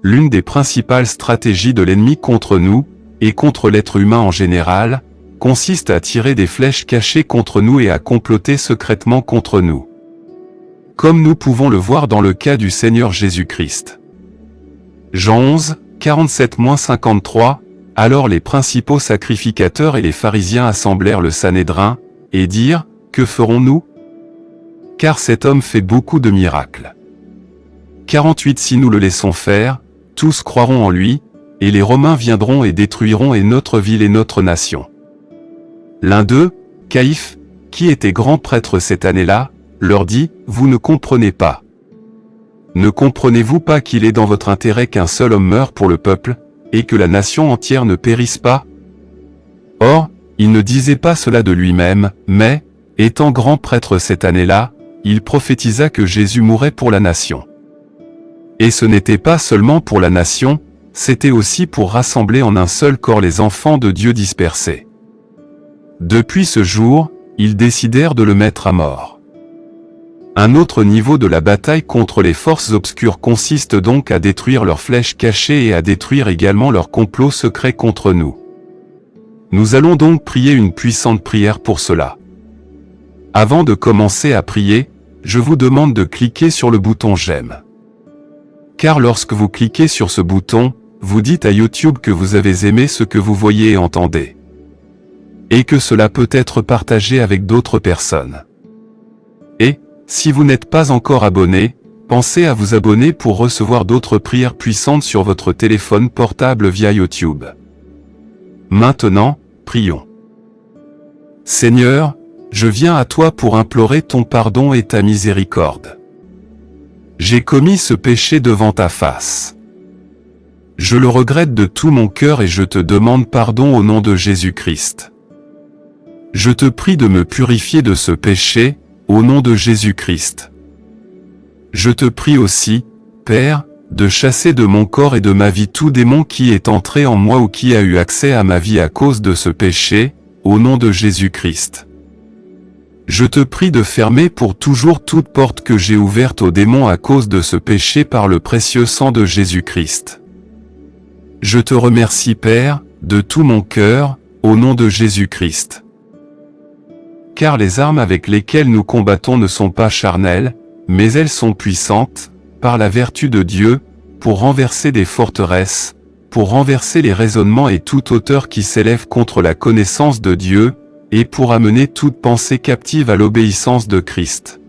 l'une des principales stratégies de l'ennemi contre nous, et contre l'être humain en général, consiste à tirer des flèches cachées contre nous et à comploter secrètement contre nous. Comme nous pouvons le voir dans le cas du Seigneur Jésus-Christ. Jean 11, 47-53, alors les principaux sacrificateurs et les pharisiens assemblèrent le Sanhédrin, et dirent, « Que ferons-nous ? Car cet homme fait beaucoup de miracles. 48 Si nous le laissons faire, tous croiront en lui, et les Romains viendront et détruiront et notre ville et notre nation. » L'un d'eux, Caïphe, qui était grand prêtre cette année-là, leur dit, « Vous ne comprenez pas. Ne comprenez-vous pas qu'il est dans votre intérêt qu'un seul homme meure pour le peuple, et que la nation entière ne périsse pas ?» Or, il ne disait pas cela de lui-même, mais, étant grand prêtre cette année-là, il prophétisa que Jésus mourrait pour la nation. Et ce n'était pas seulement pour la nation, c'était aussi pour rassembler en un seul corps les enfants de Dieu dispersés. Depuis ce jour, ils décidèrent de le mettre à mort. Un autre niveau de la bataille contre les forces obscures consiste donc à détruire leurs flèches cachées et à détruire également leurs complots secrets contre nous. Nous allons donc prier une puissante prière pour cela. Avant de commencer à prier, je vous demande de cliquer sur le bouton « J'aime ». Car lorsque vous cliquez sur ce bouton, vous dites à YouTube que vous avez aimé ce que vous voyez et entendez. Et que cela peut être partagé avec d'autres personnes. Et, si vous n'êtes pas encore abonné, pensez à vous abonner pour recevoir d'autres prières puissantes sur votre téléphone portable via YouTube. Maintenant, prions. Seigneur, je viens à toi pour implorer ton pardon et ta miséricorde. J'ai commis ce péché devant ta face. Je le regrette de tout mon cœur et je te demande pardon au nom de Jésus-Christ. Je te prie de me purifier de ce péché, au nom de Jésus-Christ. Je te prie aussi, Père, de chasser de mon corps et de ma vie tout démon qui est entré en moi ou qui a eu accès à ma vie à cause de ce péché, au nom de Jésus-Christ. Je te prie de fermer pour toujours toute porte que j'ai ouverte aux démons à cause de ce péché par le précieux sang de Jésus-Christ. Je te remercie Père, de tout mon cœur, au nom de Jésus-Christ. Car les armes avec lesquelles nous combattons ne sont pas charnelles, mais elles sont puissantes, par la vertu de Dieu, pour renverser des forteresses, pour renverser les raisonnements et toute hauteur qui s'élève contre la connaissance de Dieu, et pour amener toute pensée captive à l'obéissance de Christ.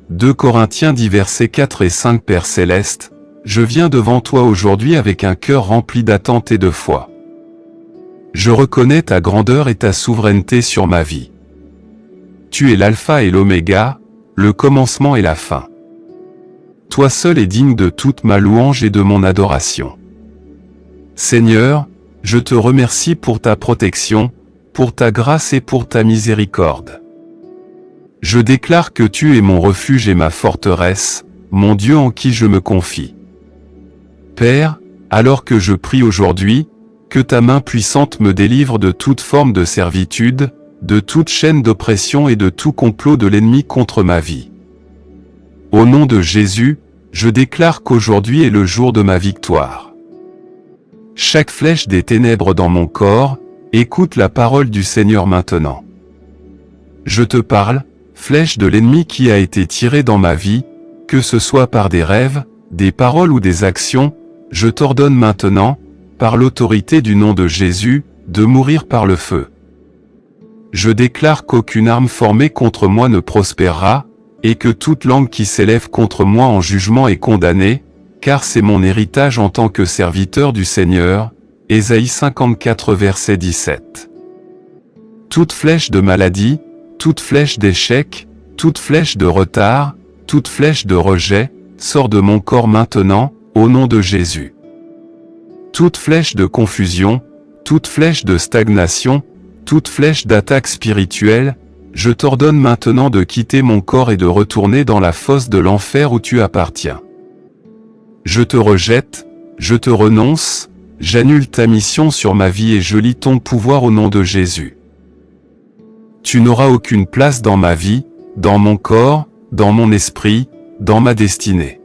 2 Corinthiens 10 versets 4 et 5 Père Céleste, je viens devant toi aujourd'hui avec un cœur rempli d'attente et de foi. Je reconnais ta grandeur et ta souveraineté sur ma vie. Tu es l'alpha et l'oméga, le commencement et la fin. Toi seul es digne de toute ma louange et de mon adoration. Seigneur, je te remercie pour ta protection, pour ta grâce et pour ta miséricorde. Je déclare que tu es mon refuge et ma forteresse, mon Dieu en qui je me confie. Père, alors que je prie aujourd'hui, que ta main puissante me délivre de toute forme de servitude, de toute chaîne d'oppression et de tout complot de l'ennemi contre ma vie. Au nom de Jésus, je déclare qu'aujourd'hui est le jour de ma victoire. Chaque flèche des ténèbres dans mon corps, écoute la parole du Seigneur maintenant. Je te parle, flèche de l'ennemi qui a été tirée dans ma vie, que ce soit par des rêves, des paroles ou des actions, je t'ordonne maintenant, par l'autorité du nom de Jésus, de mourir par le feu. Je déclare qu'aucune arme formée contre moi ne prospérera, et que toute langue qui s'élève contre moi en jugement est condamnée, car c'est mon héritage en tant que serviteur du Seigneur. Ésaïe 54 verset 17. Toute flèche de maladie, toute flèche d'échec, toute flèche de retard, toute flèche de rejet, sort de mon corps maintenant, au nom de Jésus. Toute flèche de confusion, toute flèche de stagnation, toute flèche d'attaque spirituelle, je t'ordonne maintenant de quitter mon corps et de retourner dans la fosse de l'enfer où tu appartiens. Je te rejette, je te renonce, j'annule ta mission sur ma vie et je lie ton pouvoir au nom de Jésus. Tu n'auras aucune place dans ma vie, dans mon corps, dans mon esprit, dans ma destinée.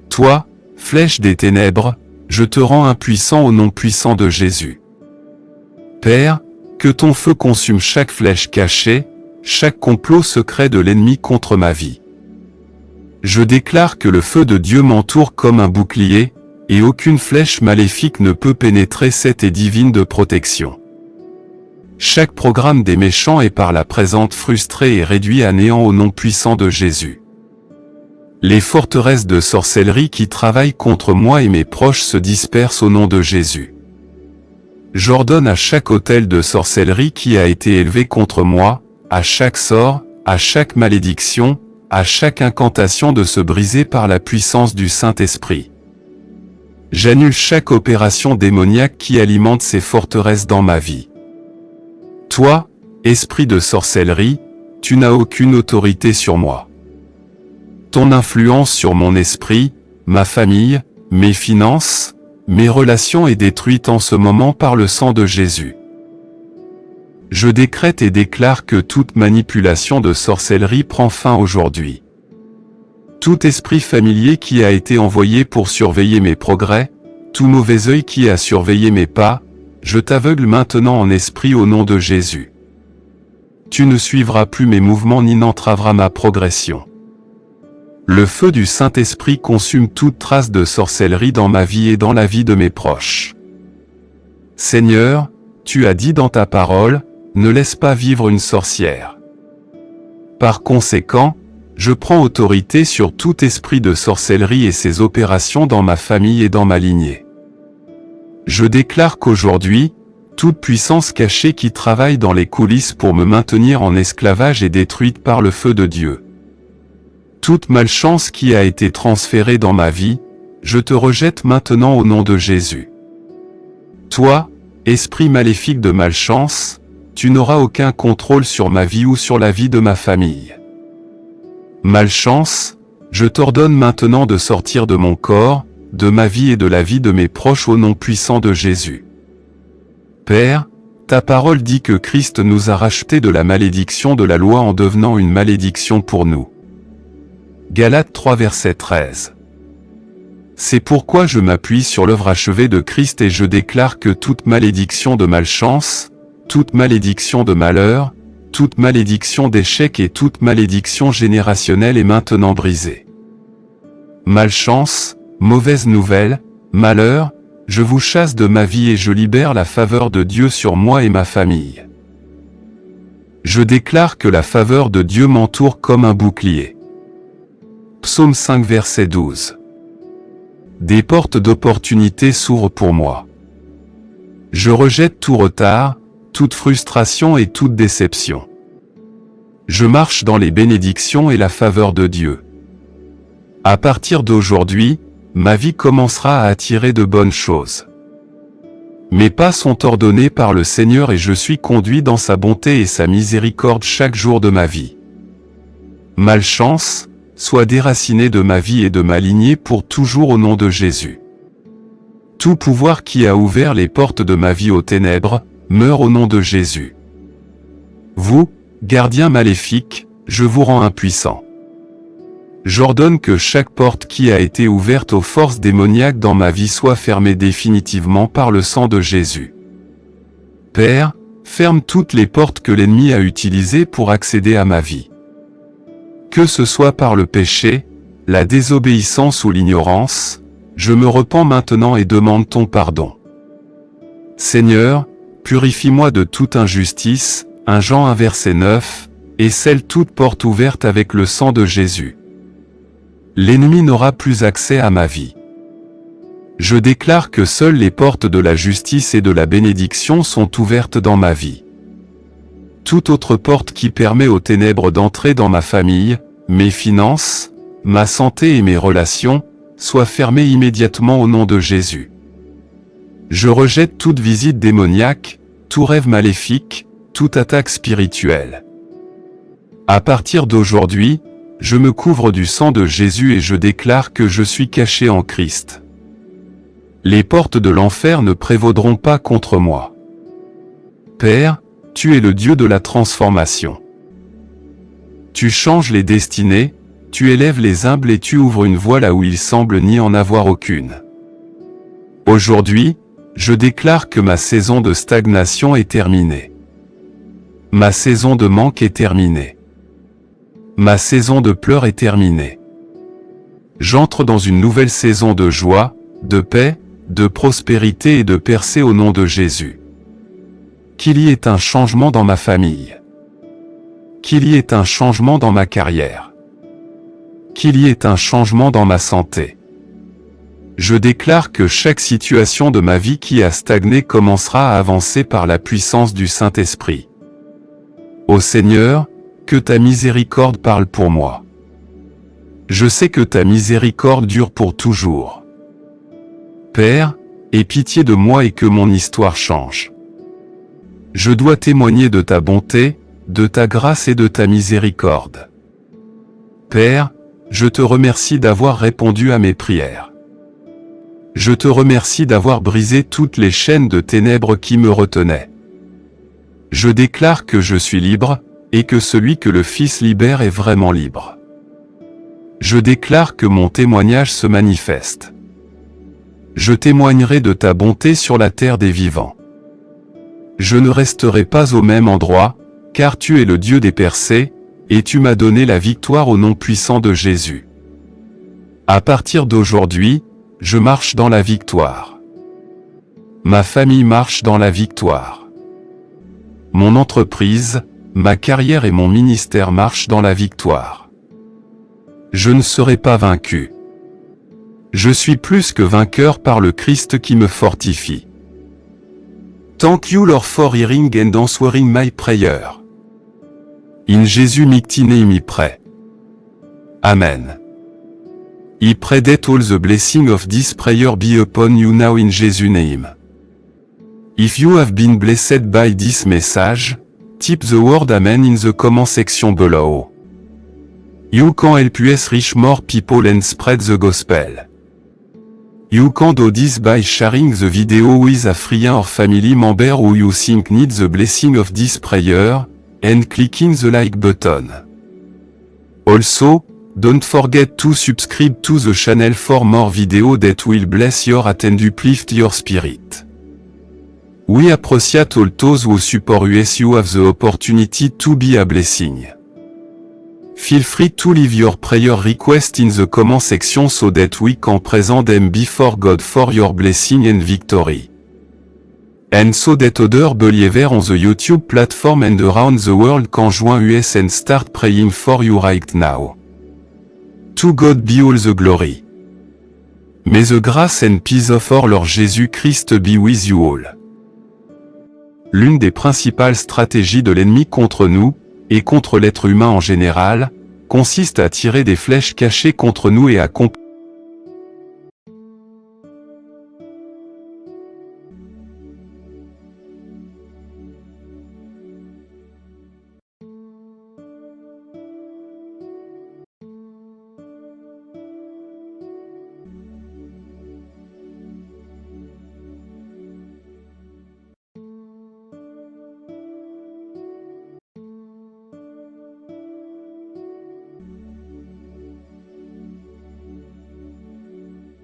Toi, Flèche des ténèbres, je te rends impuissant au nom puissant de Jésus. Père, que ton feu consume chaque flèche cachée, chaque complot secret de l'ennemi contre ma vie. Je déclare que le feu de Dieu m'entoure comme un bouclier, et aucune flèche maléfique ne peut pénétrer cette ait divine de protection. Chaque programme des méchants est par la présente frustré et réduit à néant au nom puissant de Jésus. Les forteresses de sorcellerie qui travaillent contre moi et mes proches se dispersent au nom de Jésus. J'ordonne à chaque autel de sorcellerie qui a été élevé contre moi, à chaque sort, à chaque malédiction, à chaque incantation de se briser par la puissance du Saint-Esprit. J'annule chaque opération démoniaque qui alimente ces forteresses dans ma vie. Toi, esprit de sorcellerie, tu n'as aucune autorité sur moi. Ton influence sur mon esprit, ma famille, mes finances, mes relations est détruite en ce moment par le sang de Jésus. Je décrète et déclare que toute manipulation de sorcellerie prend fin aujourd'hui. Tout esprit familier qui a été envoyé pour surveiller mes progrès, tout mauvais œil qui a surveillé mes pas, je t'aveugle maintenant en esprit au nom de Jésus. Tu ne suivras plus mes mouvements ni n'entraveras ma progression. Le feu du Saint-Esprit consume toute trace de sorcellerie dans ma vie et dans la vie de mes proches. Seigneur, tu as dit dans ta parole, ne laisse pas vivre une sorcière. Par conséquent, je prends autorité sur tout esprit de sorcellerie et ses opérations dans ma famille et dans ma lignée. Je déclare qu'aujourd'hui, toute puissance cachée qui travaille dans les coulisses pour me maintenir en esclavage est détruite par le feu de Dieu. Toute malchance qui a été transférée dans ma vie, je te rejette maintenant au nom de Jésus. Toi, esprit maléfique de malchance, tu n'auras aucun contrôle sur ma vie ou sur la vie de ma famille. Malchance, je t'ordonne maintenant de sortir de mon corps, de ma vie et de la vie de mes proches au nom puissant de Jésus. Père, ta parole dit que Christ nous a rachetés de la malédiction de la loi en devenant une malédiction pour nous. Galates 3 verset 13. C'est pourquoi je m'appuie sur l'œuvre achevée de Christ et je déclare que toute malédiction de malchance, toute malédiction de malheur, toute malédiction d'échec et toute malédiction générationnelle est maintenant brisée. Malchance, mauvaise nouvelle, malheur, je vous chasse de ma vie et je libère la faveur de Dieu sur moi et ma famille. Je déclare que la faveur de Dieu m'entoure comme un bouclier. Psaume 5 verset 12. Des portes d'opportunité s'ouvrent pour moi. Je rejette tout retard, toute frustration et toute déception. Je marche dans les bénédictions et la faveur de Dieu. À partir d'aujourd'hui, ma vie commencera à attirer de bonnes choses. Mes pas sont ordonnés par le Seigneur et je suis conduit dans sa bonté et sa miséricorde chaque jour de ma vie. Malchance, sois déraciné de ma vie et de ma lignée pour toujours au nom de Jésus. Tout pouvoir qui a ouvert les portes de ma vie aux ténèbres, meurt au nom de Jésus. Vous, gardiens maléfiques, je vous rends impuissants. J'ordonne que chaque porte qui a été ouverte aux forces démoniaques dans ma vie soit fermée définitivement par le sang de Jésus. Père, ferme toutes les portes que l'ennemi a utilisées pour accéder à ma vie. Que ce soit par le péché, la désobéissance ou l'ignorance, je me repens maintenant et demande ton pardon. Seigneur, purifie-moi de toute injustice, 1 Jean 1 verset 9, et scelle toute porte ouverte avec le sang de Jésus. L'ennemi n'aura plus accès à ma vie. Je déclare que seules les portes de la justice et de la bénédiction sont ouvertes dans ma vie. Toute autre porte qui permet aux ténèbres d'entrer dans ma famille, mes finances, ma santé et mes relations, soit fermée immédiatement au nom de Jésus. Je rejette toute visite démoniaque, tout rêve maléfique, toute attaque spirituelle. À partir d'aujourd'hui, je me couvre du sang de Jésus et je déclare que je suis caché en Christ. Les portes de l'enfer ne prévaudront pas contre moi. Père, tu es le Dieu de la transformation. Tu changes les destinées, tu élèves les humbles et tu ouvres une voie là où il semble n'y en avoir aucune. Aujourd'hui, je déclare que ma saison de stagnation est terminée. Ma saison de manque est terminée. Ma saison de pleurs est terminée. J'entre dans une nouvelle saison de joie, de paix, de prospérité et de percée au nom de Jésus. Qu'il y ait un changement dans ma famille. Qu'il y ait un changement dans ma carrière. Qu'il y ait un changement dans ma santé. Je déclare que chaque situation de ma vie qui a stagné commencera à avancer par la puissance du Saint-Esprit. Ô Seigneur, que ta miséricorde parle pour moi. Je sais que ta miséricorde dure pour toujours. Père, aie pitié de moi et que mon histoire change. Je dois témoigner de ta bonté, de ta grâce et de ta miséricorde. Père, je te remercie d'avoir répondu à mes prières. Je te remercie d'avoir brisé toutes les chaînes de ténèbres qui me retenaient. Je déclare que je suis libre, et que celui que le Fils libère est vraiment libre. Je déclare que mon témoignage se manifeste. Je témoignerai de ta bonté sur la terre des vivants. Je ne resterai pas au même endroit, car tu es le Dieu des percées, et tu m'as donné la victoire au nom puissant de Jésus. À partir d'aujourd'hui, je marche dans la victoire. Ma famille marche dans la victoire. Mon entreprise, ma carrière et mon ministère marchent dans la victoire. Je ne serai pas vaincu. Je suis plus que vainqueur par le Christ qui me fortifie. Thank you Lord for hearing and answering my prayer. In Jesus mighty name I pray. Amen. I pray that all the blessing of this prayer be upon you now in Jesus name. If you have been blessed by this message, type the word Amen in the comment section below. You can help us reach more people and spread the gospel. You can do this by sharing the video with a friend or family member who you think needs the blessing of this prayer, and clicking the like button. Also, don't forget to subscribe to the channel for more videos that will bless your heart and uplift your spirit. We appreciate all those who support us. You have the opportunity to be a blessing. Feel free to leave your prayer request in the comment section so that we can present them before God for your blessing and victory. And so that other believers on the YouTube platform and around the world can join us and start praying for you right now. To God be all the glory. May the grace and peace of our Lord Jesus Christ be with you all. L'une des principales stratégies de l'ennemi contre nous, et contre l'être humain en général, consiste à tirer des flèches cachées contre nous et à combattre